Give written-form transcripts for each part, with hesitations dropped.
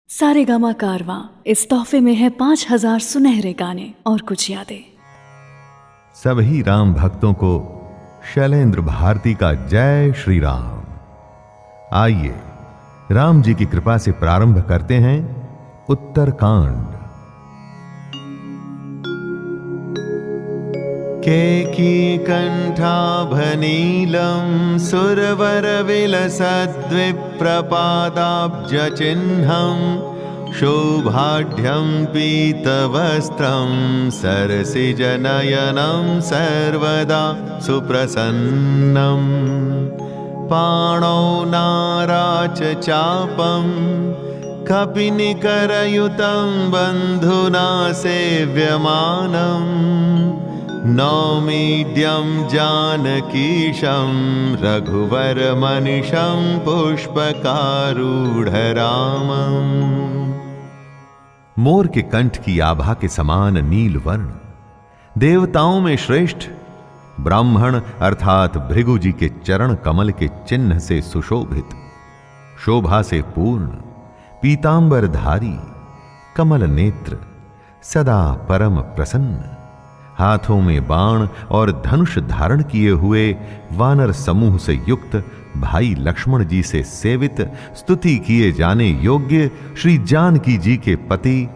सारेगामा कारवां इस तोहफे में है 5000 सुनहरे गाने और कुछ यादें। सभी राम भक्तों को शैलेंद्र भारती का जय श्री राम। आइए राम जी की कृपा से प्रारंभ करते हैं उत्तरकांड। केकी कंठाभनीलं सुरवर विलसद्विप्रपादाब्ज चिह्नं शोभाढ्यं पीतवस्त्रं सरसिजनयनं सर्वदा सुप्रसन्नं पाणौ नाराच चापं कपिनिकरयुतं बन्धुना सेव्यमानम् नौमीड्यं जानकीशं रघुवरमनिशं पुष्पकारूढ़रामम्। मोर के कंठ की आभा के समान नील वर्ण, देवताओं में श्रेष्ठ ब्राह्मण अर्थात भृगु जी के चरण कमल के चिन्ह से सुशोभित, शोभा से पूर्ण, पीतांबरधारी, कमल नेत्र, सदा परम प्रसन्न, हाथों में बाण और धनुष धारण किए हुए वानर समूह से युक्त भाई लक्ष्मण जी से सेवित, स्तुति किए जाने योग्य श्री जानकी जी के पति,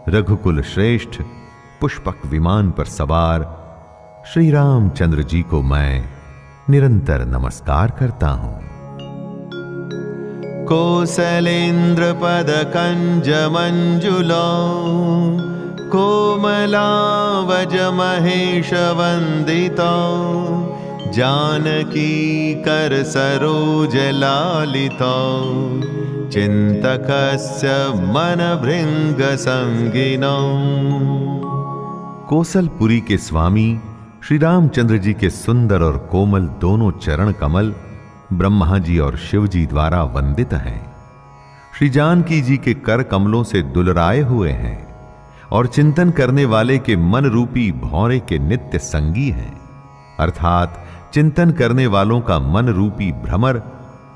रघुकुल श्रेष्ठ, पुष्पक विमान पर सवार श्री रामचंद्र जी को मैं निरंतर नमस्कार करता हूं। कौसलेन्द्र पद कंज मंजुलो कोमलावज महेश वंदितो जानकी कर सरोज लालितो चिंतकस्य मन भृंग संगिनो। कोसलपुरी के स्वामी श्री रामचंद्र जी के सुंदर और कोमल दोनों चरण कमल ब्रह्मा जी और शिव जी द्वारा वंदित हैं। श्री जानकी जी के कर कमलों से दुलराए हुए हैं और चिंतन करने वाले के मन रूपी भौरे के नित्य संगी हैं, अर्थात चिंतन करने वालों का मन रूपी भ्रमर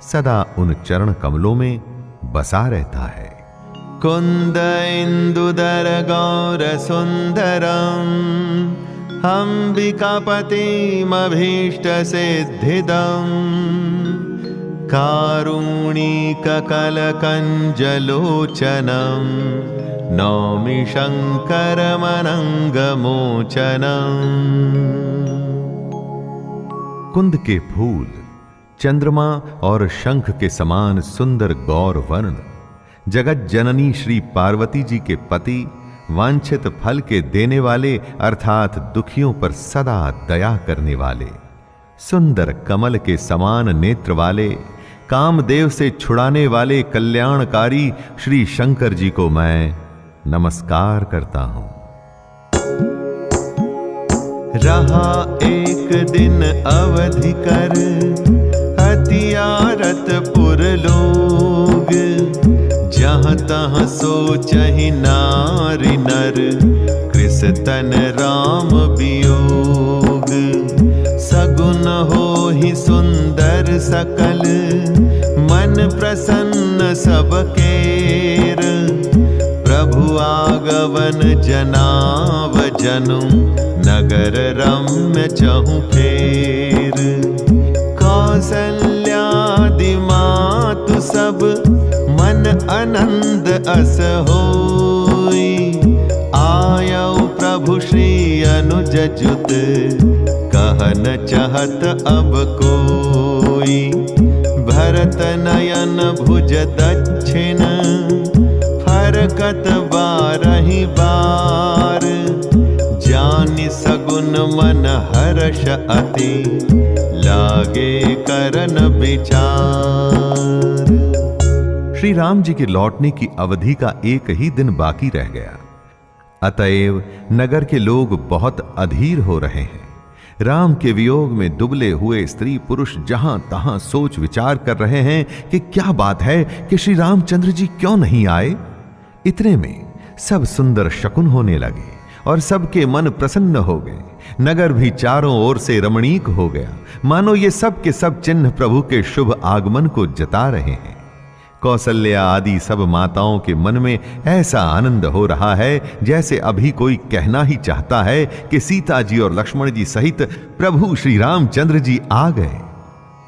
सदा उन चरण कमलों में बसा रहता है। कुंद इंदुदर गौर सुंदरम अंबिकापतिमभीष्ट सिद्धिदम कारुणिक कलकंजलोचनम नौमि शंकरमनंगमोचनम्। कुंद के फूल, चंद्रमा और शंख के समान सुंदर गौर वर्ण, जगत जननी श्री पार्वती जी के पति, वांछित फल के देने वाले अर्थात दुखियों पर सदा दया करने वाले, सुंदर कमल के समान नेत्र वाले, कामदेव से छुड़ाने वाले कल्याणकारी श्री शंकर जी को मैं नमस्कार करता हूं। रहा एक दिन अवधि कर हथियारत पुर लोग जहाँ तहाँ सोचहि नारी नर कृष्ण राम वियोग सगुन हो ही सुंदर सकल मन प्रसन्न सबकेर प्रभु आगवन जनाव जनु नगर रम्य चहु फेर कौसल्यादि मातु सब मन आनंद अस होई आयौ प्रभु श्री अनुज जुत कहन चाहत अब कोई भरत नयन भुज दक्षिण फरकत बारहि बार जानि सगुन मन हर्ष अति लागे करन विचार। श्री राम जी के लौटने की अवधि का एक ही दिन बाकी रह गया, अतएव नगर के लोग बहुत अधीर हो रहे हैं। राम के वियोग में दुबले हुए स्त्री पुरुष जहां तहां सोच विचार कर रहे हैं कि क्या बात है कि श्री रामचंद्र जी क्यों नहीं आए। इतने में सब सुंदर शकुन होने लगे और सबके मन प्रसन्न हो गए। नगर भी चारों ओर से रमणीक हो गया, मानो ये सब के सब चिन्ह प्रभु के शुभ आगमन को जता रहे हैं। कौसल्या आदि सब माताओं के मन में ऐसा आनंद हो रहा है जैसे अभी कोई कहना ही चाहता है कि सीता जी और लक्ष्मण जी सहित प्रभु श्री रामचंद्र जी आ गए।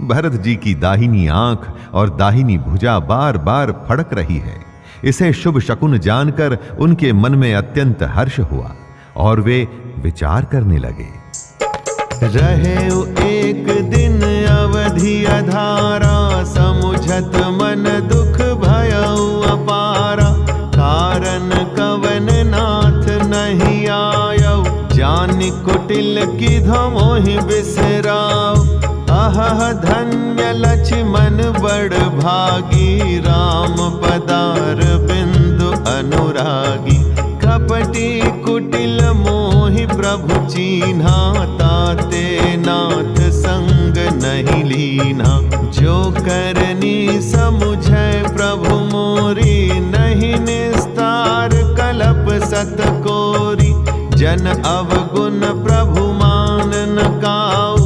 भरत जी की दाहिनी आंख और दाहिनी भुजा बार बार फड़क रही है। इसे शुभ शकुन जानकर उनके मन में अत्यंत हर्ष हुआ और वे विचार करने लगे। रहे एक दिन अवधि अधारा, समुझत मन दुख भयउ अपारा। कारण कवन नाथ नहीं आयौ, जानि कुटिल किधो मोहि बिसराव। अहह धन्य लक्ष्मण बड़ भागी, राम पदार बिंदु अनुरागी। कपटी कुटिल मोहि प्रभु चीन्हा, ताते नाथ संग नहीं लीना। जो करनी समुझै प्रभु मोरी, नहीं निस्तार कलप सत कोरी। जन अवगुण प्रभु मान न काऊ,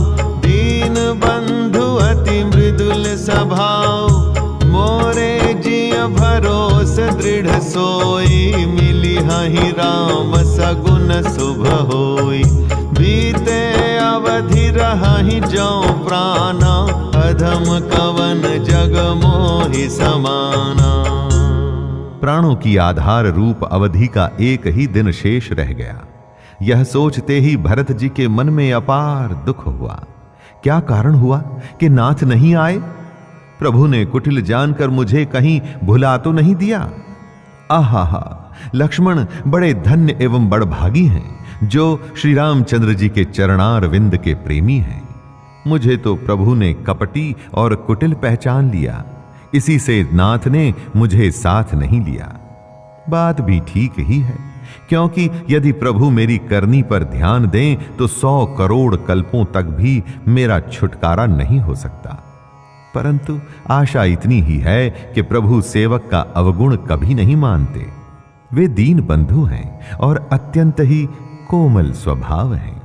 दीन बंधु अति मृदुल स्वभाव। मोरे जिय भरोस दृढ़ सोई, मिली हहि राम सगुन शुभ होई। बीते अवधि रहि जो प्राणा, अधम कवन जग मोहि समाना। प्राणों की आधार रूप अवधि का एक ही दिन शेष रह गया। यह सोचते ही भरत जी के मन में अपार दुख हुआ। क्या कारण हुआ कि नाथ नहीं आए? प्रभु ने कुटिल जानकर मुझे कहीं भुला तो नहीं दिया? आहा, लक्ष्मण बड़े धन्य एवं बड़भागी हैं जो श्री रामचंद्र जी के चरणार विंद के प्रेमी हैं। मुझे तो प्रभु ने कपटी और कुटिल पहचान लिया, इसी से नाथ ने मुझे साथ नहीं लिया। बात भी ठीक ही है, क्योंकि यदि प्रभु मेरी करनी पर ध्यान दें तो 100 करोड़ कल्पों तक भी मेरा छुटकारा नहीं हो सकता। परंतु आशा इतनी ही है कि प्रभु सेवक का अवगुण कभी नहीं मानते। वे दीन बंधु हैं और अत्यंत ही कोमल स्वभाव हैं।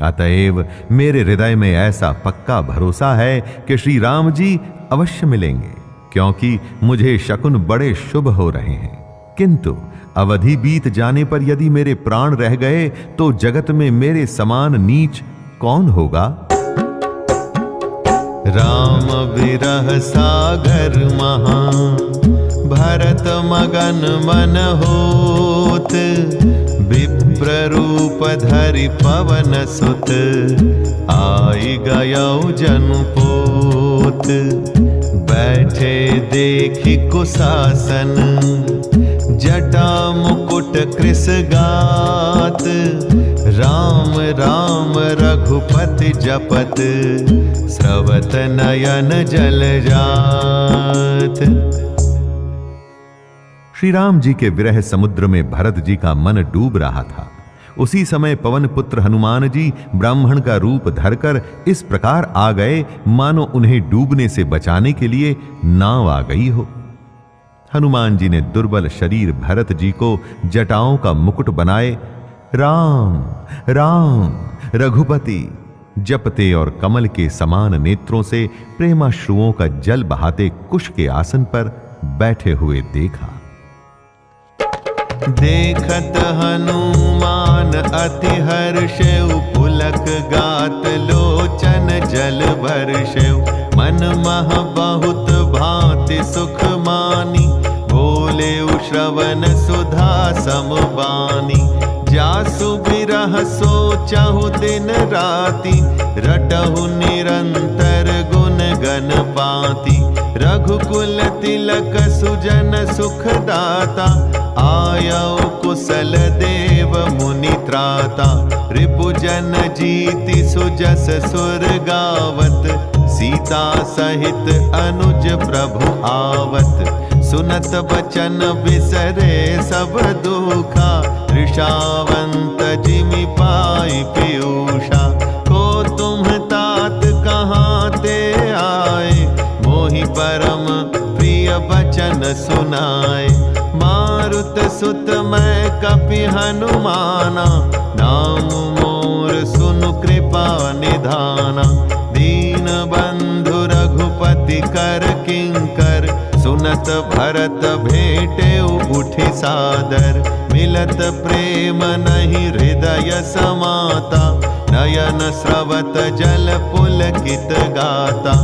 अतएव मेरे हृदय में ऐसा पक्का भरोसा है कि श्री राम जी अवश्य मिलेंगे, क्योंकि मुझे शकुन बड़े शुभ हो रहे हैं। किंतु अवधि बीत जाने पर यदि मेरे प्राण रह गए तो जगत में मेरे समान नीच कौन होगा? राम विरह सागर महा, भरत मगन मन होत। विप्र रूप धरि पवन सुत, आई गयौ जनु पोत। बैठे देखि कुशासन, जटा मुकुट कृस गात। राम राम रघुपति जपत, स्रवत नयन जल जात। श्री राम जी के विरह समुद्र में भरत जी का मन डूब रहा था। उसी समय पवन पुत्र हनुमान जी ब्राह्मण का रूप धरकर इस प्रकार आ गए मानो उन्हें डूबने से बचाने के लिए नाव आ गई हो। हनुमान जी ने दुर्बल शरीर भरत जी को जटाओं का मुकुट बनाए राम राम रघुपति जपते और कमल के समान नेत्रों से प्रेमाश्रुओं का जल बहाते कुश के आसन पर बैठे हुए देखा। देखत हनुमान अति हर्षेउ, पुलक गात लोचन जल वर्षेउ। मन मह बहुत भांति सुख मानी, बोलेउ श्रवण सुधा समबानी। जासु बिरह सोचहु दिन राति, रटहु निरंतर गुण गण पाति। रघुकुल तिलक सुजन सुखदाता, आयौ कुशल देव मुनि त्राता। रिपुजन जीति सुजस सुर गावत, सीता सहित अनुज प्रभु आवत। सुनत बचन बिसरे सब दुखा, ऋषावंत जिमि पाई पीयूषा। को तुम तात कहाँ ते आए, मोहि परम प्रिय बचन सुनाए। मारुत सुत मैं कपि हनुमाना, नाम मोर सुनु कृपा निधाना। दीन बंधु रघुपति कर किंकर, सुनत भरत भेटे उठी सादर, मिलत प्रेम नहीं हृदय समाता, नयन स्रवत जल पुलकित गाता।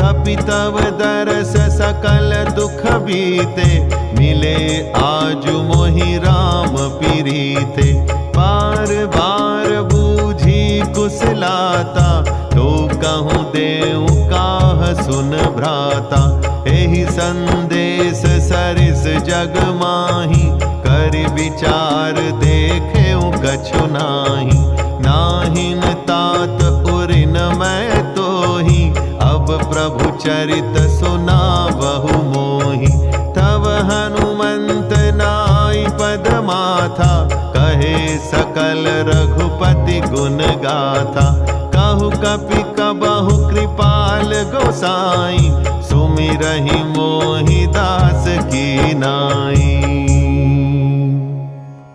कपि तव दरस सकल दुख बीते, मिले आजु मोहि राम पीरीते। बार बार बूझी कुशलाता, तो कहूँ देऊ काह सुन भ्राता। एहि संदेश सरिस जग माही, कर विचार देखे कछु नाही। नाहिन तात उरिन मैं तोही, अब प्रभु चरित सुना बहु मोही। तब हनुमंत नाई पद माथा, कहे सकल रघुपति गुण गाथा। कहु कपि कबहु कृपाल गोसाई, सुमिरहि मोहि दास की नाई।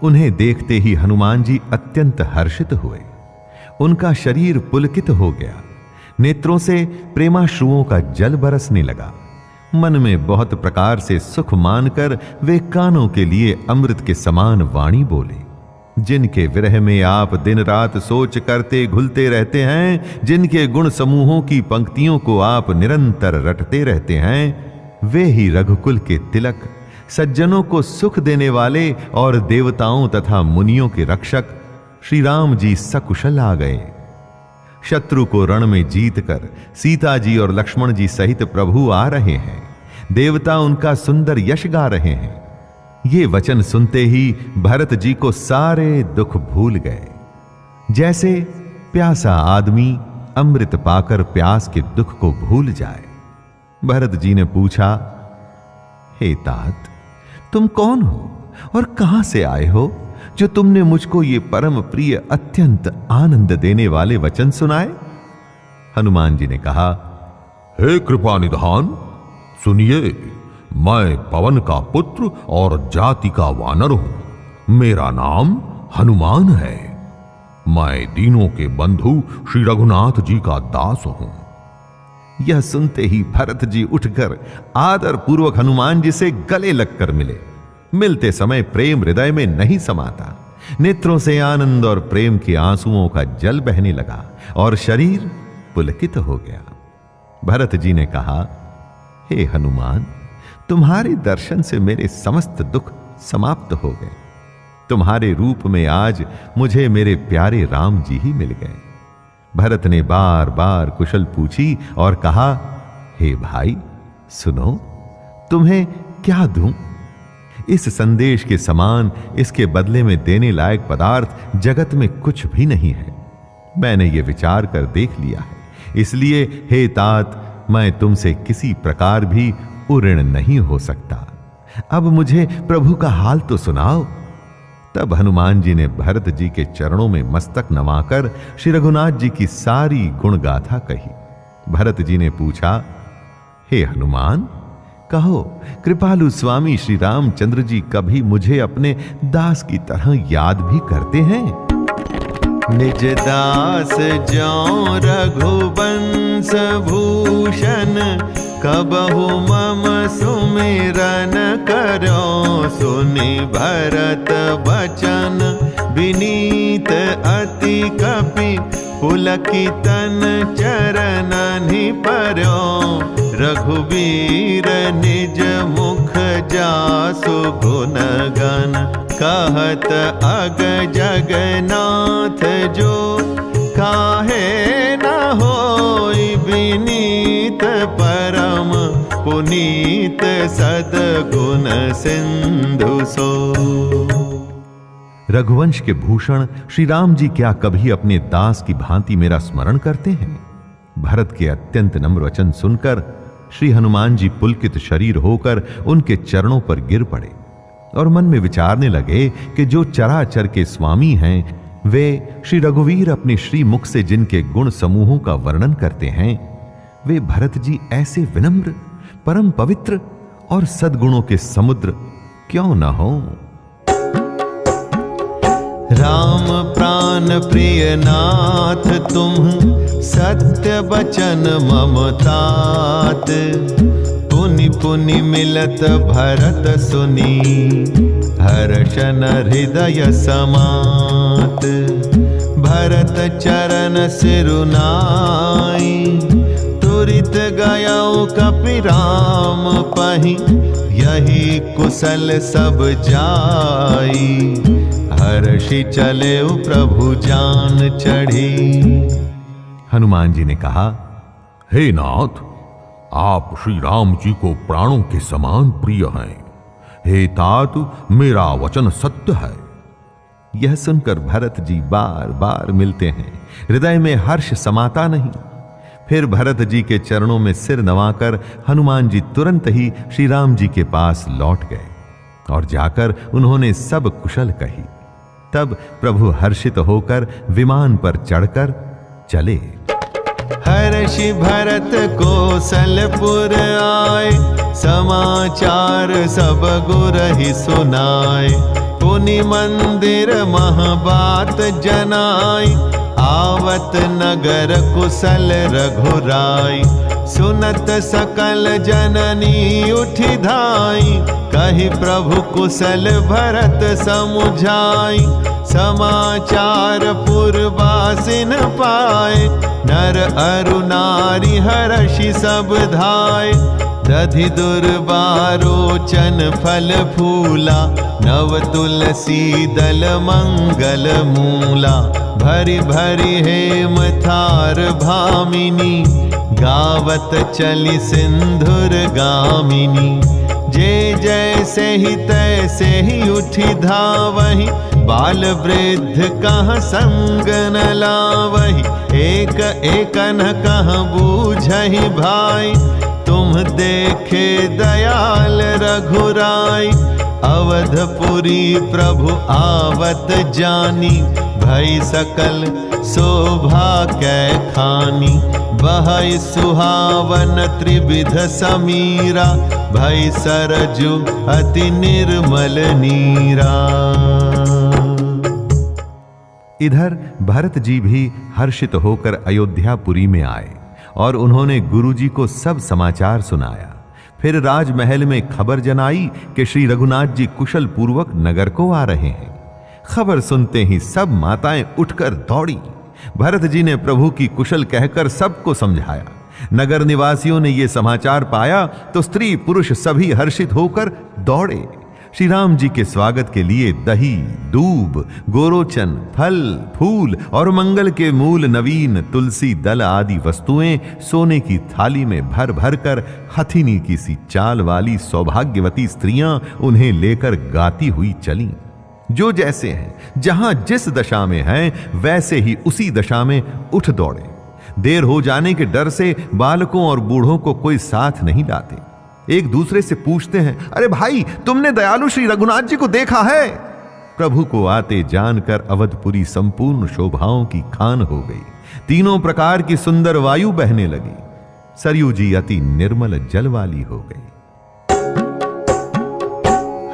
उन्हें देखते ही हनुमान जी अत्यंत हर्षित हुए। उनका शरीर पुलकित हो गया, नेत्रों से प्रेमाश्रुओं का जल बरसने लगा। मन में बहुत प्रकार से सुख मानकर वे कानों के लिए अमृत के समान वाणी बोले। जिनके विरह में आप दिन रात सोच करते घुलते रहते हैं, जिनके गुण समूहों की पंक्तियों को आप निरंतर रटते रहते हैं, वे ही रघुकुल के तिलक, सज्जनों को सुख देने वाले और देवताओं तथा मुनियों के रक्षक श्री राम जी सकुशल आ गए। शत्रु को रण में जीतकर सीता जी और लक्ष्मण जी सहित प्रभु आ रहे हैं। देवता उनका सुंदर यश गा रहे हैं। ये वचन सुनते ही भरत जी को सारे दुख भूल गए। जैसे प्यासा आदमी अमृत पाकर प्यास के दुख को भूल जाए। भरत जी ने पूछा, हे तात, तुम कौन हो और कहां से आए हो, जो तुमने मुझको ये परम प्रिय अत्यंत आनंद देने वाले वचन सुनाए? हनुमान जी ने कहा, हे कृपा निधान, सुनिए, मैं पवन का पुत्र और जाति का वानर हूं। मेरा नाम हनुमान है। मैं दीनों के बंधु श्री रघुनाथ जी का दास हूं। यह सुनते ही भरत जी उठकर आदर पूर्वक हनुमान जी से गले लगकर मिले। मिलते समय प्रेम हृदय में नहीं समाता। नेत्रों से आनंद और प्रेम के आंसुओं का जल बहने लगा और शरीर पुलकित हो गया। भरत जी ने कहा, हे हनुमान, तुम्हारे दर्शन से मेरे समस्त दुख समाप्त हो गए। तुम्हारे रूप में आज मुझे मेरे प्यारे राम जी ही मिल गए। भरत ने बार बार कुशल पूछी और कहा, हे भाई सुनो, तुम्हें क्या दूं? इस संदेश के समान इसके बदले में देने लायक पदार्थ जगत में कुछ भी नहीं है। मैंने ये विचार कर देख लिया है, इसलिए हे तात, मैं तुमसे किसी प्रकार भी उऋण नहीं हो सकता। अब मुझे प्रभु का हाल तो सुनाओ। तब हनुमान जी ने भरत जी के चरणों में मस्तक नवाकर श्री रघुनाथ जी की सारी गुण गाथा कही। भरत जी ने पूछा, हे हनुमान, कहो, कृपालु स्वामी श्री रामचंद्र जी कभी मुझे अपने दास की तरह याद भी करते हैं? निज दास ज्यों रघुवंश भूषण, कबहु मम सुमिरन करो। सुनि भरत बचन विनीत अति कपि, पुलकितन चरणनि पर्यो। रघुवीर निज मुख जासु गुण गण, कहत अग जगन्नाथ जो। काहे न होई विनीत परम, पुनीत सद्गुण सिंधु सो। रघुवंश के भूषण श्री राम जी क्या कभी अपने दास की भांति मेरा स्मरण करते हैं? भरत के अत्यंत नम्र वचन सुनकर श्री हनुमान जी पुलकित शरीर होकर उनके चरणों पर गिर पड़े और मन में विचारने लगे कि जो चराचर के स्वामी हैं, वे श्री रघुवीर अपने श्री मुख से जिनके गुण समूहों का वर्णन करते हैं, वे भरत जी ऐसे विनम्र, परम पवित्र और सद्गुणों के समुद्र क्यों न हो? राम प्राण प्रिय नाथ तुम, सत्य बचन मम तात। पुनि पुनि मिलत भरत सुनी, हर्षन हृदय समात। भरत चरण सिरुनाई, तुरित गयौ कपि राम पहि। यही कुशल सब जाई, हर्षि चले प्रभु जान चढ़ी। हनुमान जी ने कहा, हे नाथ, आप श्री राम जी को प्राणों के समान प्रिय हैं। हे तात, मेरा वचन सत्य है। यह सुनकर भरत जी बार बार मिलते हैं, हृदय में हर्ष समाता नहीं। फिर भरत जी के चरणों में सिर नवाकर हनुमान जी तुरंत ही श्री राम जी के पास लौट गए और जाकर उन्होंने सब कुशल कही। तब प्रभु हर्षित होकर विमान पर चढ़कर चले। हर्षि भरत कौशलपुर आए, समाचार सब गुरहि सुनाए। पुनि मंदिर महबात जनाई, आवत नगर कुशल रघुराई। सुनत सकल जननी उठि धाई, कहि प्रभु कुशल भरत समुझाई। समाचार पुरवासिन पाए, नर अरु नारी हर्षि सब धाय। दधि दुर्वारोचन फल फूला, नव तुलसी दल मंगल मूला। भरी भरी हेम थार भामिनी, गावत चली सिंधुर गामिनी। जे जैसे ही तैसे ही उठी धावही, बाल वृद्ध कहाँ संग न लावही। एक एक न कहाँ बूझहि भाई, तुम देखे दयाल रघुराई। अवधपुरी प्रभु आवत जानी, भई सकल शोभा कै खानी। बहै सुहावन त्रिविध समीरा, भई सरजु अति निर्मल नीरा। इधर भरत जी भी हर्षित होकर अयोध्यापुरी में आए और उन्होंने गुरुजी को सब समाचार सुनाया। फिर राजमहल में खबर जनाई कि श्री रघुनाथ जी कुशल पूर्वक नगर को आ रहे हैं। खबर सुनते ही सब माताएं उठकर दौड़ी। भरत जी ने प्रभु की कुशल कहकर सबको समझाया। नगर निवासियों ने यह समाचार पाया तो स्त्री पुरुष सभी हर्षित होकर दौड़े। श्री राम जी के स्वागत के लिए दही, दूब, गोरोचन, फल, फूल और मंगल के मूल नवीन तुलसी दल आदि वस्तुएं सोने की थाली में भर भर कर हथिनी की सी चाल वाली सौभाग्यवती स्त्रियां उन्हें लेकर गाती हुई चलीं। जो जैसे हैं, जहां जिस दशा में हैं, वैसे ही उसी दशा में उठ दौड़े। देर हो जाने के डर से बालकों और बूढ़ों को कोई साथ नहीं लाते। एक दूसरे से पूछते हैं, अरे भाई, तुमने दयालु श्री रघुनाथ जी को देखा है? प्रभु को आते जानकर अवधपुरी संपूर्ण शोभाओं की खान हो गई। तीनों प्रकार की सुंदर वायु बहने लगी। सरयू जी अति निर्मल जल वाली हो गई।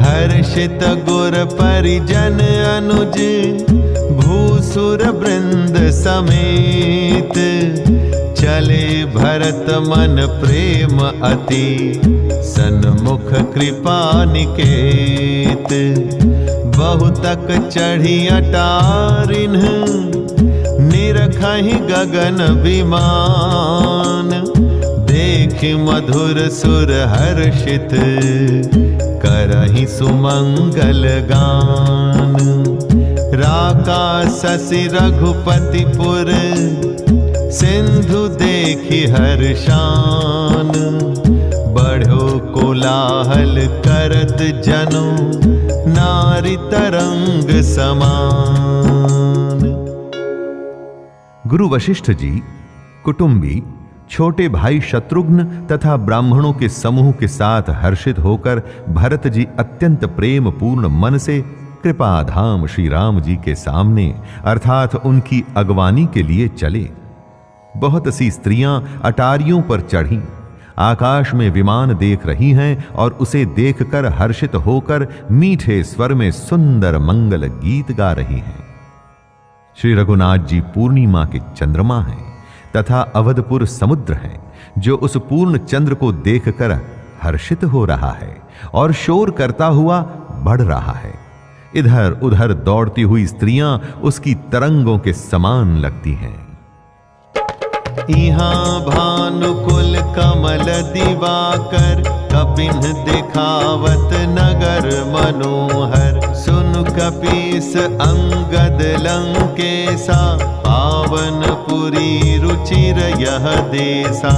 हर्षित गुर परिजन अनुज, भूसुर वृंद समेत। चले भरत मन प्रेम अति, सन्मुख कृपा निकेत। बहुतक चढ़ी अटारिन, निरखहि गगन विमान। देख मधुर सुर हर्षित, करहि सुमंगल गान। राका शशि रघुपतिपुर, सिंधु देखि हर्षान। बढ़ो कोलाहल करत जनु, नारी तरंग समान। गुरु वशिष्ठ जी, कुटुंबी, छोटे भाई शत्रुघ्न तथा ब्राह्मणों के समूह के साथ हर्षित होकर भरत जी अत्यंत प्रेम पूर्ण मन से कृपाधाम श्री राम जी के सामने अर्थात उनकी अगवानी के लिए चले। बहुत सी स्त्रियां अटारियों पर चढ़ीं, आकाश में विमान देख रही हैं और उसे देखकर हर्षित होकर मीठे स्वर में सुंदर मंगल गीत गा रही हैं। श्री रघुनाथ जी पूर्णिमा के चंद्रमा हैं तथा अवधपुर समुद्र हैं, जो उस पूर्ण चंद्र को देखकर हर्षित हो रहा है और शोर करता हुआ बढ़ रहा है। इधर उधर दौड़ती हुई स्त्रियां उसकी तरंगों के समान लगती हैं। यहाँ भानुकुल कमल दिवाकर, कपिन दिखावत नगर मनोहर। सुन कपीस अंगद लंकेसा, पावन पुरी रुचिर यह देसा।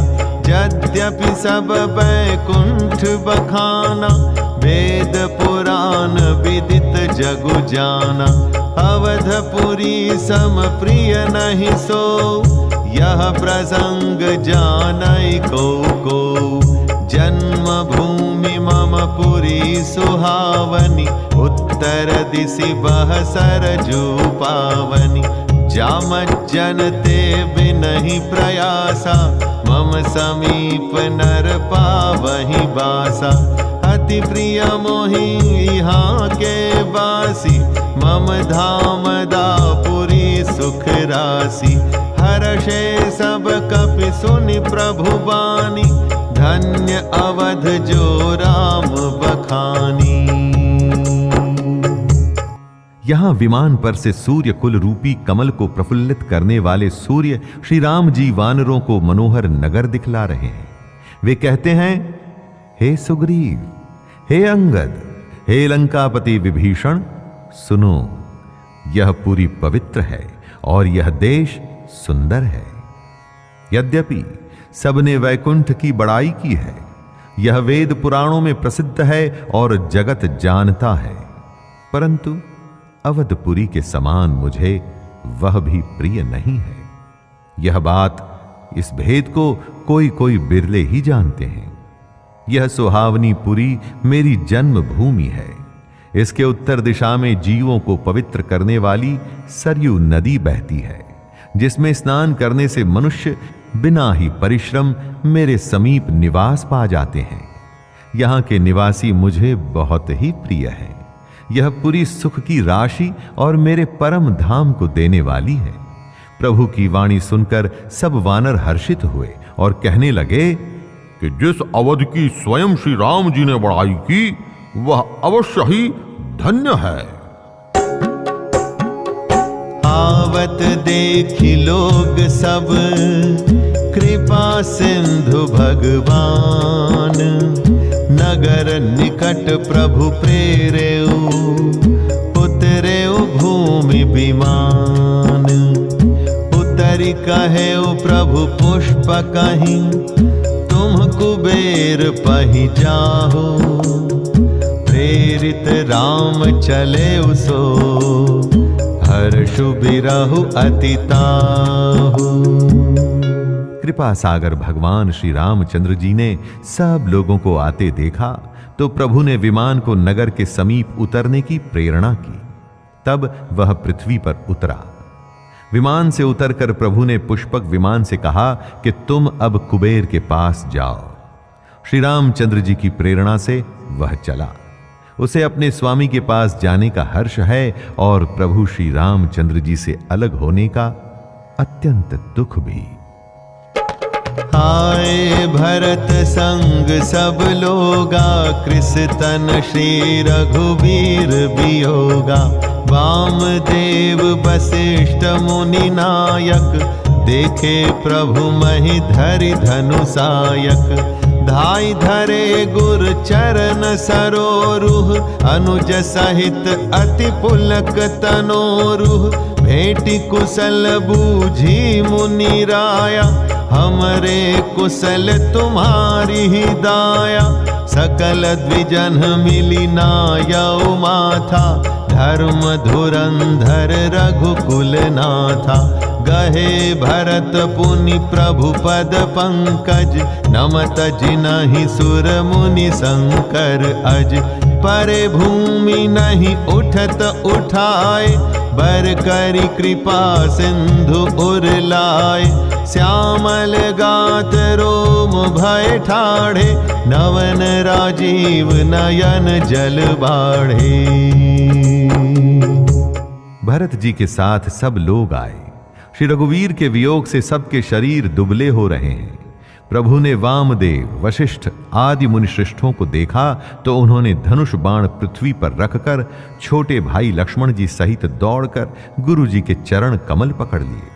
यद्यपि सब बैकुंठ बखाना, वेद पुराण विदित जगु जाना। अवधपुरी सम प्रिय नहीं सो, यह प्रसंग जानई को। जन्म भूमि मम पुरी सुहावनी, उत्तर दिशि बह सरजू पावनी। जामज्जन ते बिनहि प्रयासा, मम समीप नर पावहि बासा। अति प्रिय मोहि यहाँ के वासी, मम धाम दापुरी सुख राशि। हर्षे सब कपि सुनि प्रभु बानी, धन्य अवध जो राम बखानी। यहां विमान पर से सूर्य कुल रूपी कमल को प्रफुल्लित करने वाले सूर्य श्री राम जी वानरों को मनोहर नगर दिखला रहे हैं। वे कहते हैं, हे सुग्रीव, हे अंगद, हे लंकापति विभीषण, सुनो, यह पूरी पवित्र है और यह देश सुंदर है। यद्यपि सबने वैकुंठ की बड़ाई की है, यह वेद पुराणों में प्रसिद्ध है और जगत जानता है, परंतु अवधपुरी के समान मुझे वह भी प्रिय नहीं है। यह बात, इस भेद को कोई कोई बिरले ही जानते हैं। यह सुहावनी पुरी मेरी जन्म भूमि है। इसके उत्तर दिशा में जीवों को पवित्र करने वाली सरयू नदी बहती है, जिसमें स्नान करने से मनुष्य बिना ही परिश्रम मेरे समीप निवास पा जाते हैं। यहां के निवासी मुझे बहुत ही प्रिय हैं। यह पूरी सुख की राशि और मेरे परम धाम को देने वाली है। प्रभु की वाणी सुनकर सब वानर हर्षित हुए और कहने लगे कि जिस अवध की स्वयं श्री राम जी ने बड़ाई की, वह अवश्य ही धन्य है। आवत देखी लोग सब, कृपा सिंधु भगवान। नगर निकट प्रभु प्रेरेऊ, उतरेऊ भूमि विमान। उतरी कहेऊ प्रभु पुष्प कहीं, तुम कुबेर पहि जाहो। प्रेरित राम चले सो, हर्षु बिरहु अतिताहु। कृपा सागर भगवान श्री रामचंद्र जी ने सब लोगों को आते देखा तो प्रभु ने विमान को नगर के समीप उतरने की प्रेरणा की। तब वह पृथ्वी पर उतरा। विमान से उतरकर प्रभु ने पुष्पक विमान से कहा कि तुम अब कुबेर के पास जाओ। श्री रामचंद्र जी की प्रेरणा से वह चला। उसे अपने स्वामी के पास जाने का हर्ष है और प्रभु श्री रामचंद्र जी से अलग होने का अत्यंत दुख भी। आए भरत संग सब लोगा, कृषतन श्री रघुवीर वियोगा। वामदेव वशिष्ठ मुनि नायक, देखे प्रभु महि धरि धनुषायक। धाई धरे गुर चरण सरोरुह, अनुज सहित अति पुलक तनोरुह। भेटी कुशल बूझी मुनि राया, हमरे कुशल तुम्हारी ही दाया। सकल द्विजन मिली नायौ माथा, धर्म धुरंधर रघुकुल नाथा। गहे भरत पुनि प्रभु पद पंकज, नमत जिनहि सुर मुनि शंकर अज। परे भूमि नहीं उठत उठाए, बर करी कृपा सिंधु उर लाए। श्यामल गात रोम भय ठाढ़े, नवन राजीव नयन जल बाढ़े। भरत जी के साथ सब लोग आए। श्री रघुवीर के वियोग से सबके शरीर दुबले हो रहे हैं। प्रभु ने वामदेव, वशिष्ठ आदि मुनिश्रेष्ठों को देखा तो उन्होंने धनुष बाण पृथ्वी पर रखकर छोटे भाई लक्ष्मण जी सहित दौड़कर गुरु जी के चरण कमल पकड़ लिए।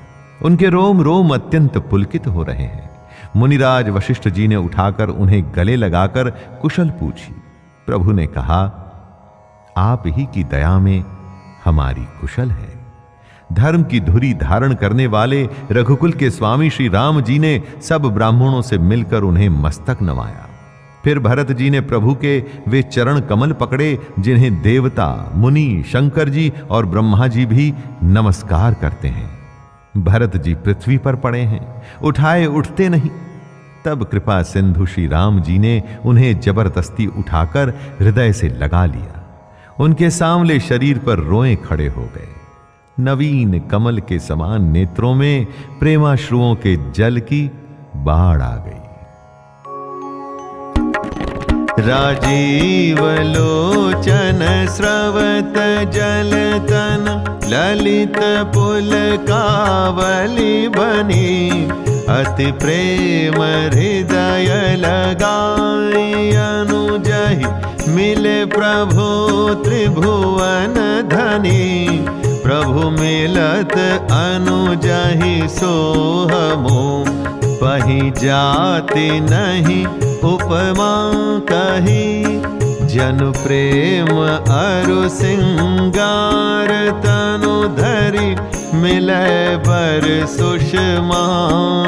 उनके रोम रोम अत्यंत पुलकित हो रहे हैं। मुनिराज वशिष्ठ जी ने उठाकर उन्हें गले लगाकर कुशल पूछी। प्रभु ने कहा, आप ही की दया में हमारी कुशल है। धर्म की धुरी धारण करने वाले रघुकुल के स्वामी श्री राम जी ने सब ब्राह्मणों से मिलकर उन्हें मस्तक नवाया। फिर भरत जी ने प्रभु के वे चरण कमल पकड़े जिन्हें देवता, मुनि, शंकर जी और ब्रह्मा जी भी नमस्कार करते हैं। भरत जी पृथ्वी पर पड़े हैं, उठाए उठते नहीं। तब कृपा सिंधु श्री राम जी ने उन्हें जबरदस्ती उठाकर हृदय से लगा लिया। उनके सांवले शरीर पर रोए खड़े हो गए। नवीन कमल के समान नेत्रों में प्रेमाश्रुओं के जल की बाढ़ आ गई। राजीव लोचन स्रवत जलतन ललित पुलकावली बनी अति प्रेम हृदय लगाई अनुजहि मिले प्रभु त्रिभुवन धनी प्रभु मिलत अनुजहि सोहमो पही जाति नहीं उपमा कही जन प्रेम अरु सिंगार तनु धरि मिले बर सुषमा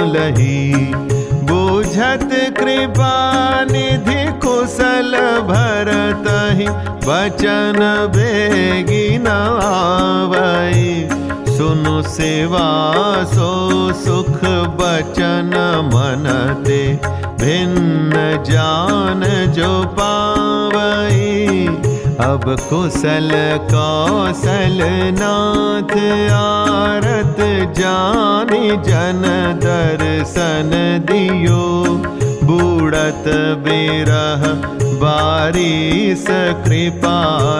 लही बुझत कृपा निधि कुशल भरतहि बचन बेगी न आवई सुनु सेवा सो सुख बचन मनते भिन्न जान जो पावई अब कुशल कौशल नाथ आरत जानि जन दर्शन दियो बूढ़त बिरह बारिश कृपा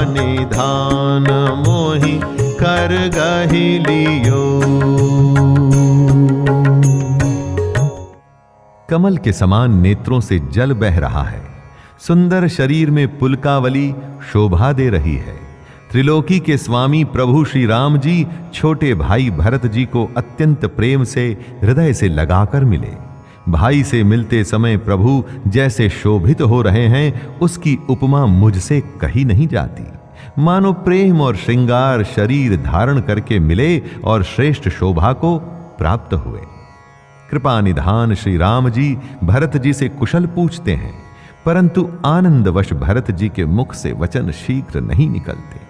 निधान मोहि कर गहि लियो। कमल के समान नेत्रों से जल बह रहा है। सुंदर शरीर में पुलकावली शोभा दे रही है। त्रिलोकी के स्वामी प्रभु श्री राम जी छोटे भाई भरत जी को अत्यंत प्रेम से हृदय से लगाकर मिले। भाई से मिलते समय प्रभु जैसे शोभित हो रहे हैं उसकी उपमा मुझसे कही नहीं जाती। मानो प्रेम और श्रृंगार शरीर धारण करके मिले और श्रेष्ठ शोभा को प्राप्त हुए। कृपा निधान श्री राम जी भरत जी से कुशल पूछते हैं, परंतु आनंदवश भरत जी के मुख से वचन शीघ्र नहीं निकलते।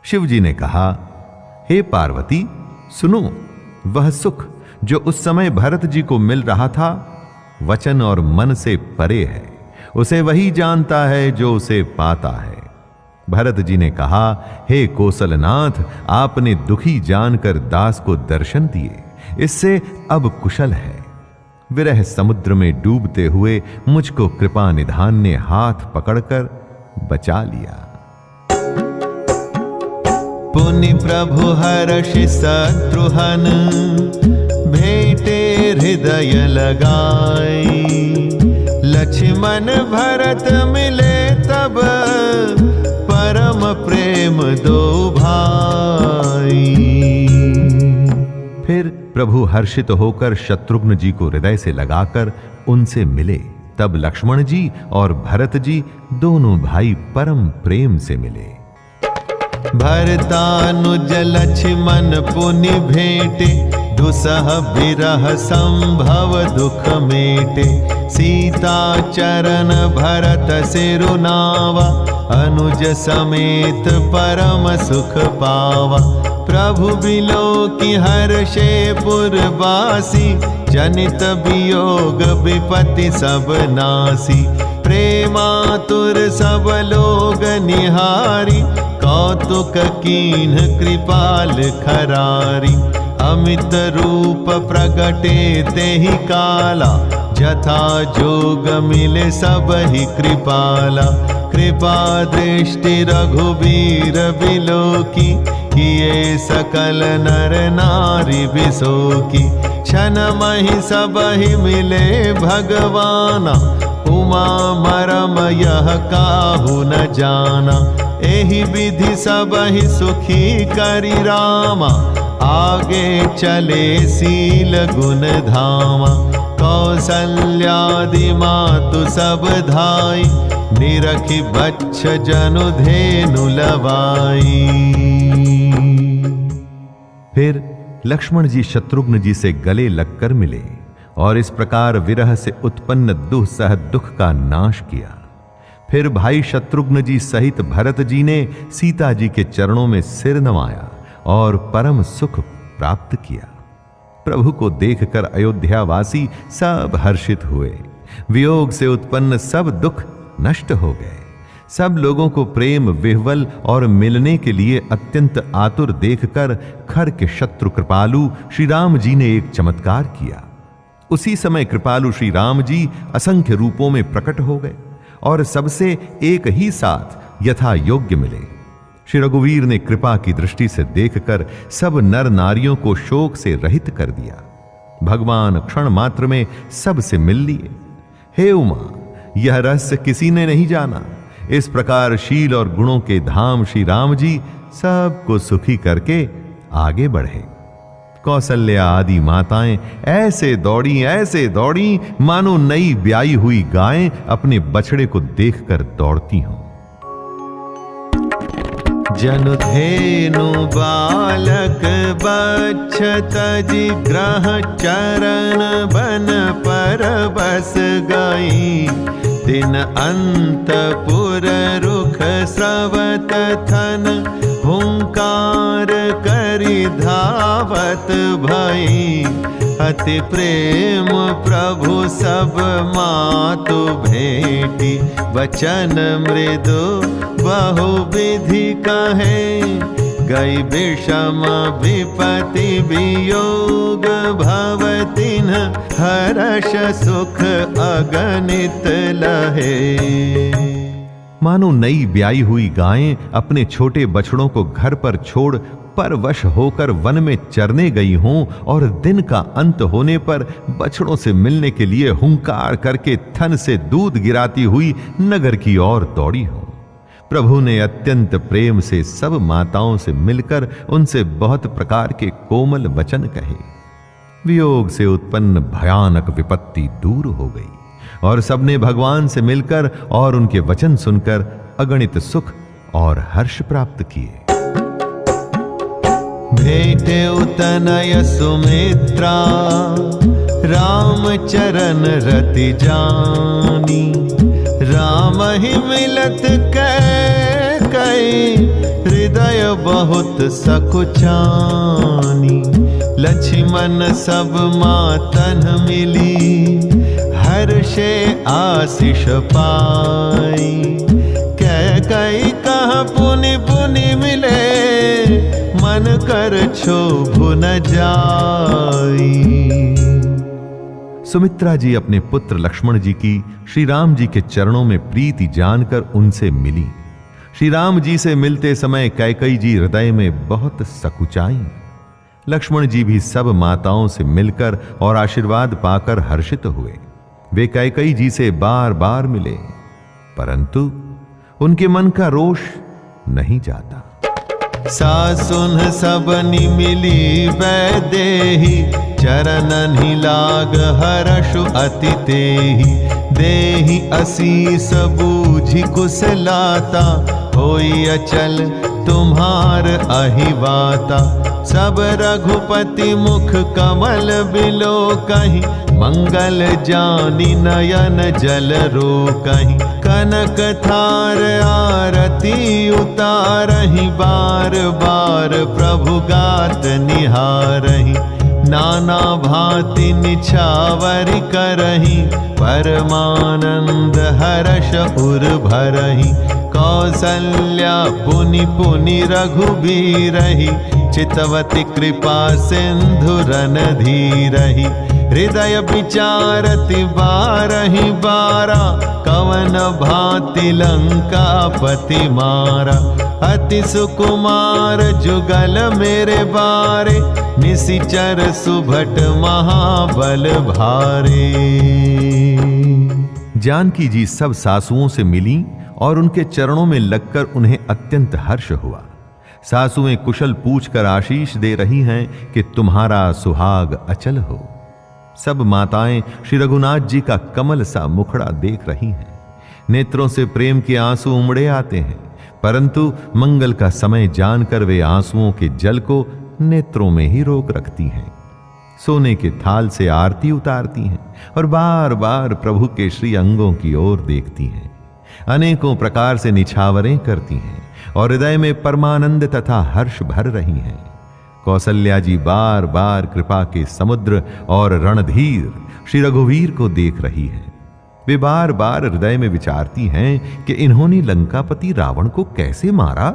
शिव जी ने कहा, हे पार्वती सुनो, वह सुख जो उस समय भरत जी को मिल रहा था वचन और मन से परे है। उसे वही जानता है जो उसे पाता है। भरत जी ने कहा, हे कौशलनाथ, आपने दुखी जानकर दास को दर्शन दिए, इससे अब कुशल है। विरह समुद्र में डूबते हुए मुझको कृपा निधान ने हाथ पकड़कर बचा लिया। पुनि प्रभु हर्षि शत्रुहन भेटे हृदय लगाई लक्ष्मण भरत मिले तब परम प्रेम दो भाई। फिर प्रभु हर्षित होकर शत्रुघ्न जी को हृदय से लगाकर उनसे मिले। तब लक्ष्मण जी और भरत जी दोनों भाई परम प्रेम से मिले। भरतानुज लक्ष्मण पुनि भेटे दुसह बिरह संभव दुख मेटे सीता चरण भरत सिरुनावा अनुज समेत परम सुख पावा। प्रभु बिलो की हर्षे पुरवासी जनित वियोग विपत्ति सब नासी। प्रेमातुर सब लोग निहारी कौतुक कीन कृपाल खरारी। अमित रूप प्रगटे तेहि काला जथा जोग मिले सब ही कृपाला। कृपा दृष्टि रघुबीर बिलो की किए सकल नर नारी बिसोकी। क्षण महि सबहि मिले भगवाना, उमा मरम यह काहू न जाना। एहि विधि सबहि सुखी करि रामा, आगे चले सील गुण धामा। कौसल्यादि मातु सब धाई, निरखि बच्छ जनु धेनु लवाई। फिर लक्ष्मण जी शत्रुघ्न जी से गले लगकर मिले और इस प्रकार विरह से उत्पन्न दुःसह दुख का नाश किया। फिर भाई शत्रुघ्न जी सहित भरत जी ने सीता जी के चरणों में सिर नवाया और परम सुख प्राप्त किया। प्रभु को देखकर अयोध्यावासी सब हर्षित हुए। वियोग से उत्पन्न सब दुख नष्ट हो गए। सब लोगों को प्रेम विह्वल और मिलने के लिए अत्यंत आतुर देखकर खर के शत्रु कृपालु श्री राम जी ने एक चमत्कार किया। उसी समय कृपालु श्री राम जी असंख्य रूपों में प्रकट हो गए और सबसे एक ही साथ यथा योग्य मिले। श्री रघुवीर ने कृपा की दृष्टि से देखकर सब नर नारियों को शोक से रहित कर दिया। भगवान क्षण मात्र में सब से मिल लिए। हे उमा, यह रहस्य किसी ने नहीं जाना। इस प्रकार शील और गुणों के धाम श्री राम जी सबको सुखी करके आगे बढ़े। कौसल्या आदि माताएं ऐसे दौड़ी मानो नई ब्याई हुई गायें अपने बछड़े को देखकर दौड़ती हों। जनु धेनु बालक बच्छ तजि ग्रह चरण बन पर बस गई। दिन अंतपुर रुख स्रवत थन, हुंकार करि धावत भई। अति प्रेम प्रभु सब मातु भेटी, वचन मृदु बहु विधि कहे। गई विषम विपति वियोग, भवतिन हर्ष सुख अगणित लहे। मानो नई ब्याई हुई गायें अपने छोटे बछड़ों को घर पर छोड़ परवश होकर वन में चरने गई हों और दिन का अंत होने पर बछड़ों से मिलने के लिए हुंकार करके थन से दूध गिराती हुई नगर की ओर दौड़ी हो। प्रभु ने अत्यंत प्रेम से सब माताओं से मिलकर उनसे बहुत प्रकार के कोमल वचन कहे। वियोग से उत्पन्न भयानक विपत्ति दूर हो गई और सबने भगवान से मिलकर और उनके वचन सुनकर अगणित सुख और हर्ष प्राप्त किए। भेटे उतनय सुमित्रा, राम चरण रति जानी। राम ही मिलत कई, हृदय बहुत सकुचानी। लक्ष्मण सब मातन मिली, हर्षे आशीष पाई। कई कह पुनि पुनि मिले, मन कर क्षोभ न जाई। सुमित्रा जी अपने पुत्र लक्ष्मण जी की श्री राम जी के चरणों में प्रीति जानकर उनसे मिली। श्री राम जी से मिलते समय कैकेयी जी हृदय में बहुत सकुचाई। लक्ष्मण जी भी सब माताओं से मिलकर और आशीर्वाद पाकर हर्षित हुए। वे कैकेयी जी से बार बार मिले, परंतु उनके मन का रोष नहीं जाता। सासुन सबनि मिली वैदेही, चरणन ही लाग हर्षु अति तेहि। देहि असीस बूझि कुशलाता, होई अचल तुम्हार अहिवाता। सब रघुपति मुख कमल बिलो कहीं, मंगल जानी नयन जल रो कहीं। कनक थार आरती उतारहि, बार बार प्रभु गात निहारहि। नाना भांति निछावर करहि, परमानंद हर्ष उर भरहि। कौसल्या पुनि पुनि रघुबीरहि, चितवती कृपा सिंधु रन धीरहि। हृदय विचारति बारहि बारा, कवन भांति लंकापति मारा। अति सुकुमार जुगल मेरे बारे, निशिचर सुभट महाबल भारे। जानकी जी सब सासुओं से मिली और उनके चरणों में लगकर उन्हें अत्यंत हर्ष हुआ। सासुएं कुशल पूछकर आशीष दे रही हैं कि तुम्हारा सुहाग अचल हो। सब माताएं श्री रघुनाथ जी का कमल सा मुखड़ा देख रही हैं। नेत्रों से प्रेम के आंसू उमड़े आते हैं, परंतु मंगल का समय जानकर वे आंसुओं के जल को नेत्रों में ही रोक रखती हैं। सोने के थाल से आरती उतारती हैं और बार बार प्रभु के श्री अंगों की ओर देखती हैं। अनेकों प्रकार से निछावरें करती हैं और हृदय में परमानंद तथा हर्ष भर रही हैं। कौसल्या जी बार बार कृपा के समुद्र और रणधीर श्री रघुवीर को देख रही हैं। वे बार बार हृदय में विचारती हैं कि इन्होंने लंकापति रावण को कैसे मारा।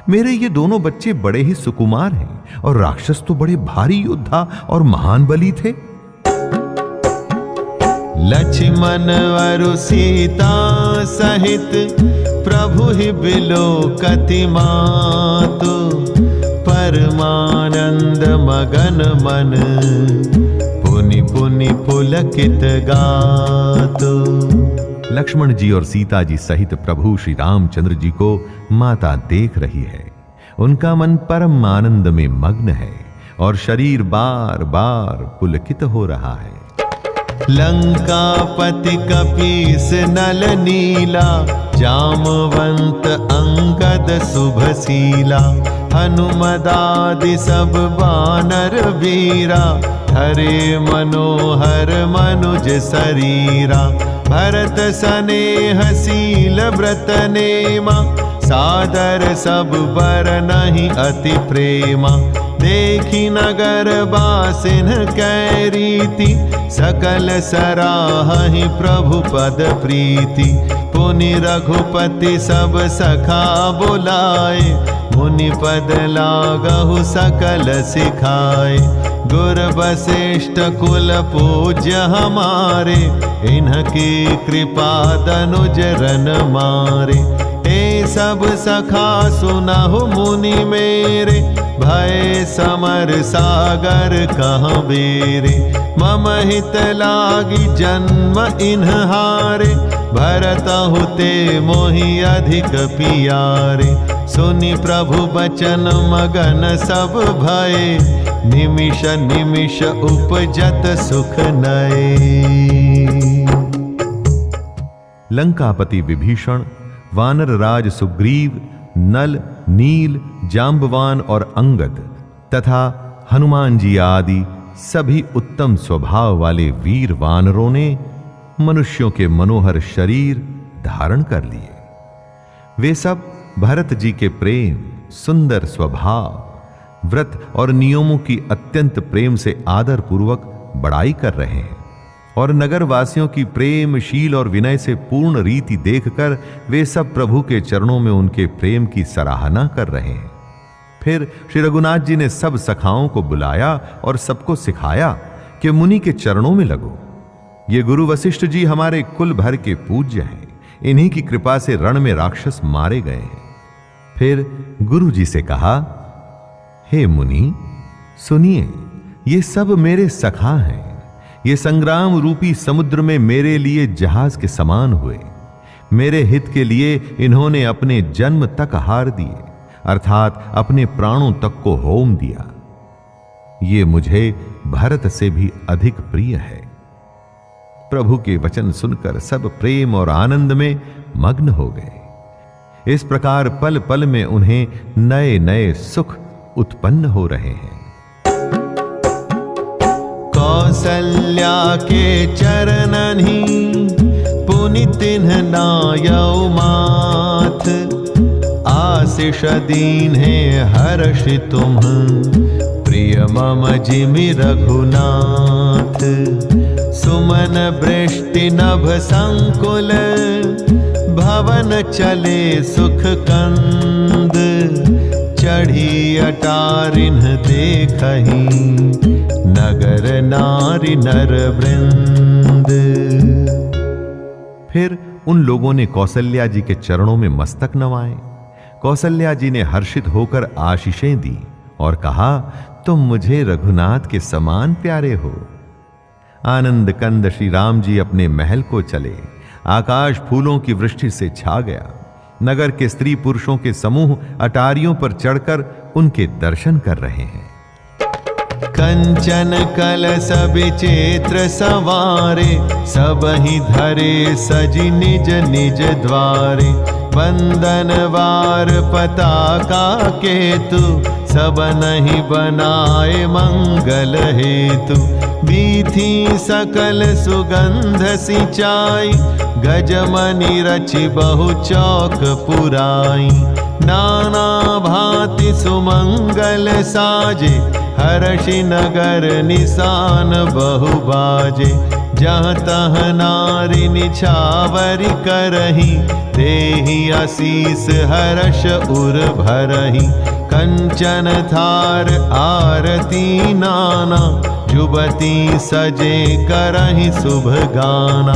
मेरे ये दोनों बच्चे बड़े ही सुकुमार हैं और राक्षस तो बड़े भारी योद्धा और महान बली थे। लक्ष्मण और सीता सहित प्रभु ही बिलोकति मातु, परमानंद मगन मन पुनि पुनि पुलकित गातु। लक्ष्मण जी और सीता जी सहित प्रभु श्री रामचंद्र जी को माता देख रही है। उनका मन परम आनंद में मग्न है और शरीर बार बार पुलकित हो रहा है। लंकापति कपीस नल नीला, जामवंत अंगद शुभशीला। हनुमदादि सब बानर वीरा, हरे मनोहर मनुज शरीरा। भरत सनेह शील व्रत नेमा, सादर सब बर नहीं अति प्रेमा। देखी नगर बासिन कै रीति, सकल सराहि प्रभु पद प्रीति। पुनि रघुपति सब सखा बुलाए, मुनि पद लागहु सकल सिखाए। गुर वशिष्ठ कुल पूज्य हमारे, इनकी कृपा दनुज रन मारे। ए सब सखा सुनहु मुनि मेरे, भय समर सागर कहाँ बेरे। मम हित लागी जन्म इन्हारे, भरतहु ते मोहि अधिक पियारे। सुनि प्रभु बचन मगन सब भय, निमिष निमिष उपजत सुख नए। लंकापति विभीषण, वानर राज सुग्रीव, नल, नील, जाम्बवान और अंगद तथा हनुमान जी आदि सभी उत्तम स्वभाव वाले वीर वानरों ने मनुष्यों के मनोहर शरीर धारण कर लिए। वे सब भरत जी के प्रेम, सुंदर स्वभाव, व्रत और नियमों की अत्यंत प्रेम से आदर पूर्वक बड़ाई कर रहे हैं और नगर वासियों की प्रेम, शील और विनय से पूर्ण रीति देखकर वे सब प्रभु के चरणों में उनके प्रेम की सराहना कर रहे हैं। फिर श्री रघुनाथ जी ने सब सखाओं को बुलाया और सबको सिखाया कि मुनि के चरणों में लगो। ये गुरु वशिष्ठ जी हमारे कुल भर के पूज्य हैं। इन्हीं की कृपा से रण में राक्षस मारे गए हैं। फिर गुरु जी से कहा, हे मुनि सुनिए, ये सब मेरे सखा हैं। ये संग्राम रूपी समुद्र में मेरे लिए जहाज के समान हुए। मेरे हित के लिए इन्होंने अपने जन्म तक हार दिए, अर्थात अपने प्राणों तक को होम दिया। ये मुझे भरत से भी अधिक प्रिय है। प्रभु के वचन सुनकर सब प्रेम और आनंद में मग्न हो गए। इस प्रकार पल पल में उन्हें नए नए सुख उत्पन्न हो रहे हैं। कौसल्या के चरणनि पुनि तिन्ह नायौ माथ। आशीष दीन्हे हर्षि तुम प्रिय मम जिमि रघुनाथ। सुमन वृष्टि नभ संकुल भवन चले सुख कंद। चढ़ी अटारिन देखहि, नगर नारी नर वृंद। फिर उन लोगों ने कौसल्या जी के चरणों में मस्तक नवाए। कौसल्या जी ने हर्षित होकर आशीषें दी और कहा, तुम मुझे रघुनाथ के समान प्यारे हो। आनंद कंद श्री राम जी अपने महल को चले। आकाश फूलों की वृष्टि से छा गया। नगर के स्त्री पुरुषों के समूह अटारियों पर चढ़कर उनके दर्शन कर रहे हैं। कंचन कलश विचित्र सवारे, सबहि धरे सजि निज निज द्वारे। वंदन वार पताका केतु, सब नहीं बनाए मंगल हेतु। बीथी सकल सुगंध सिंचाई, गजमणि रचि बहु चौक पुराई। नाना भांति सुमंगल साजे, हर्षि नगर निशान बहु बाजे। जहाँ तहाँ नारी निछावरी करही, देहि आशीष हर्ष उर भरही। कंचन थार आरती नाना, जुबती सजे करही शुभ गाना।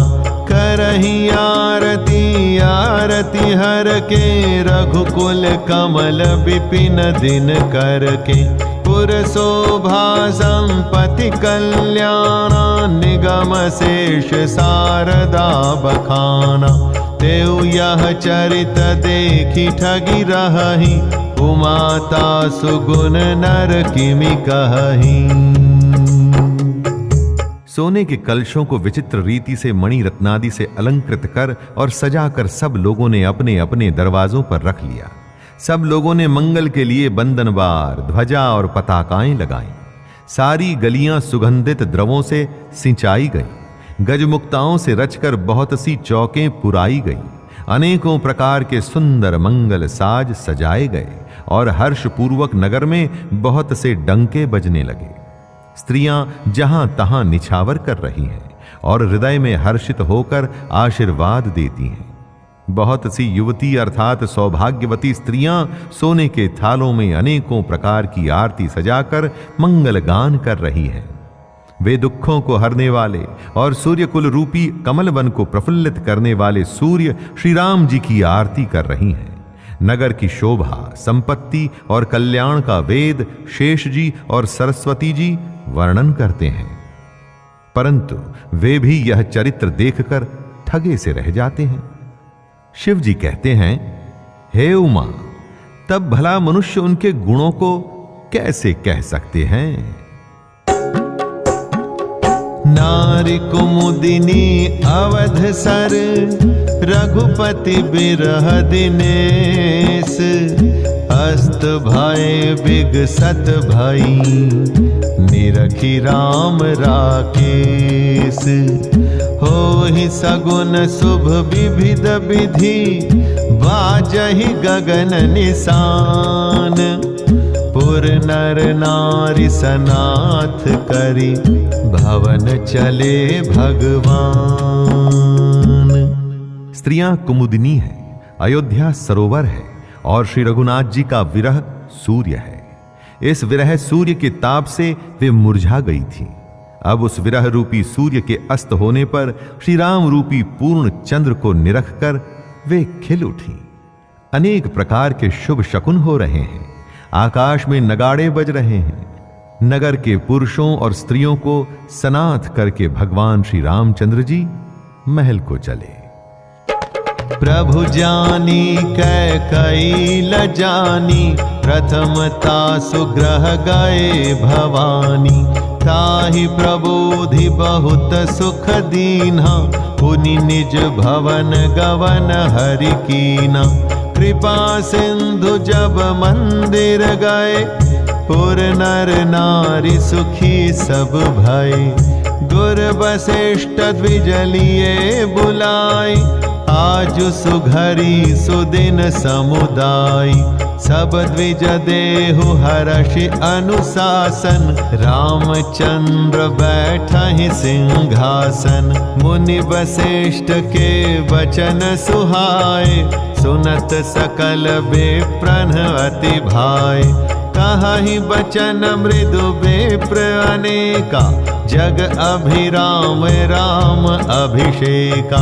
करही आरती आरती हर के, रघुकुल कमल विपिन दिन कर के। पुर शोभा संपत्ति कल्याणा, निगम शेष शारदा बखाना। तेउ यह चरित देखी ठगी रही, उमाता सुगुण नर किमि कहही। सोने के कलशों को विचित्र रीति से मणि रत्नादि से अलंकृत कर और सजाकर सब लोगों ने अपने अपने दरवाजों पर रख लिया। सब लोगों ने मंगल के लिए बंदनवार, ध्वजा और पताकाएं लगाईं। सारी गलियां सुगंधित द्रवों से सिंचाई गईं। गजमुक्ताओं से रचकर बहुत सी चौकें पुराई गईं। अनेकों प्रकार के सुंदर मंगल साज सजाए गए और हर्षपूर्वक नगर में बहुत से डंके बजने लगे। स्त्रियां जहां तहां निछावर कर रही हैं और हृदय में हर्षित होकर आशीर्वाद देती हैं। बहुत सी युवती अर्थात सौभाग्यवती स्त्रियां सोने के थालों में अनेकों प्रकार की आरती सजाकर मंगल गान कर रही हैं। वे दुखों को हरने वाले और सूर्यकुल रूपी कमल वन को प्रफुल्लित करने वाले सूर्य श्री राम जी की आरती कर रही हैं। नगर की शोभा, संपत्ति और कल्याण का वेद शेष जी और सरस्वती जी वर्णन करते हैं, परंतु वे भी यह चरित्र देखकर ठगे से रह जाते हैं। शिव जी कहते हैं, हे उमा, तब भला मनुष्य उनके गुणों को कैसे कह सकते हैं। नारी कुमुदिनी अवध सर, रघुपति बिरह दिनेश। अस्त भय विगसत भई, निरखी राम राकेश। होहि सगुन शुभ विविध विधि, बाजहि गगन निशान। पुर नर नारी सनाथ करी, भवन चले भगवान। स्त्रियां कुमुदिनी हैं, अयोध्या सरोवर है और श्री रघुनाथ जी का विरह सूर्य है। इस विरह सूर्य के ताप से वे मुरझा गई थी। अब उस विरह रूपी सूर्य के अस्त होने पर श्री राम रूपी पूर्ण चंद्र को निरख कर वे खिल उठी। अनेक प्रकार के शुभ शकुन हो रहे हैं। आकाश में नगाड़े बज रहे हैं। नगर के पुरुषों और स्त्रियों को सनाथ करके भगवान श्री रामचंद्र जी महल को चले। प्रभु जानी कैकई ल जानी, प्रथमता सुग्रह गए भवानी। ताहि प्रबोधि बहुत सुख दीन्हा, पुनि निज भवन गवन हरि कीना। कृपा सिंधु जब मंदिर गए, पुर नर नारी सुखी सब भय। गुर वशिष्ठ द्विजलिए बुलाई, आज सुघरी सुदिन समुदाय। सब द्विज देहु हर्षि अनुशासन, रामचंद्र बैठहि सिंहासन। मुनि वशिष्ठ के वचन सुहाए, सुनत सकल विप्रन अति भाए। कहि वचन मृदु विप्र अनेका, जग अभिराम राम अभिषेका।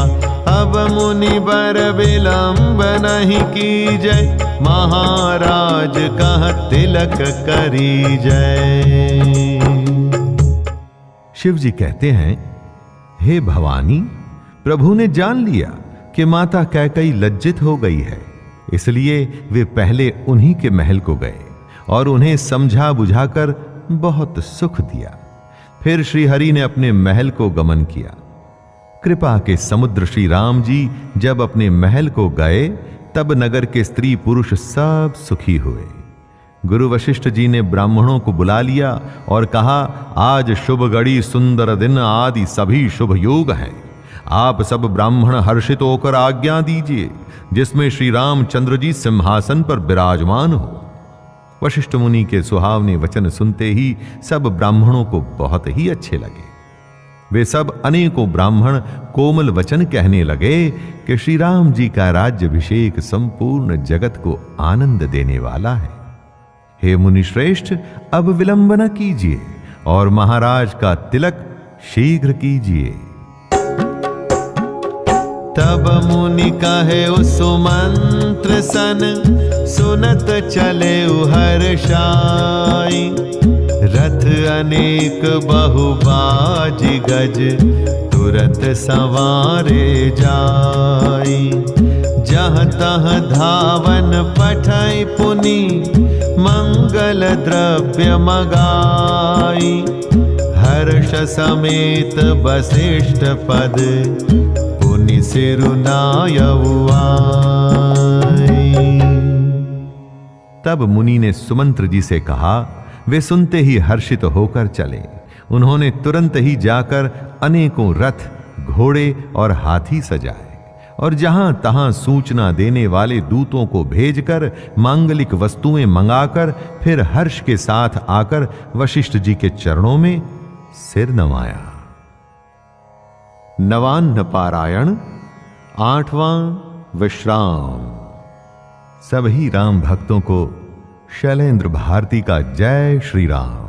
अब मुनि बर विलंब नहीं कीजय, महाराज कह तिलक करी जय। शिव जी कहते हैं, हे भवानी, प्रभु ने जान लिया कि माता कैकई लज्जित हो गई है, इसलिए वे पहले उन्हीं के महल को गए और उन्हें समझा बुझाकर बहुत सुख दिया। फिर श्री हरि ने अपने महल को गमन किया। कृपा के समुद्र श्री राम जी जब अपने महल को गए, तब नगर के स्त्री पुरुष सब सुखी हुए। गुरु वशिष्ठ जी ने ब्राह्मणों को बुला लिया और कहा, आज शुभ घड़ी, सुंदर दिन आदि सभी शुभ योग हैं। आप सब ब्राह्मण हर्षित होकर आज्ञा दीजिए, जिसमें श्री रामचंद्र जी सिंहासन पर विराजमान हो। वशिष्ठ मुनि के सुहावने वचन सुनते ही सब ब्राह्मणों को बहुत ही अच्छे लगे। वे सब अनेकों ब्राह्मण कोमल वचन कहने लगे कि श्री राम जी का राज्याभिषेक संपूर्ण जगत को आनंद देने वाला है। हे मुनि श्रेष्ठ, अब विलंब न कीजिए और महाराज का तिलक शीघ्र कीजिए। तब मुनि कहे सुमंत्र सन, सुनत चले हर्षाई। रथ अनेक बहुबाज गज, तुरत सवारे जाई। जहाँ तहाँ धावन पठै पुनि, मंगल द्रव्य मगाई। हर्ष समेत वशिष्ठ पद, पुनि सिरुनायउ आई। तब मुनि ने सुमंत्र जी से कहा, वे सुनते ही हर्षित होकर चले। उन्होंने तुरंत ही जाकर अनेकों रथ, घोड़े और हाथी सजाए और जहां तहां सूचना देने वाले दूतों को भेजकर मांगलिक वस्तुएं मंगाकर फिर हर्ष के साथ आकर वशिष्ठ जी के चरणों में सिर नवाया। नवान्न पारायण, 8वां विश्राम। सभी राम भक्तों को शैलेंद्र भारती का जय श्री राम।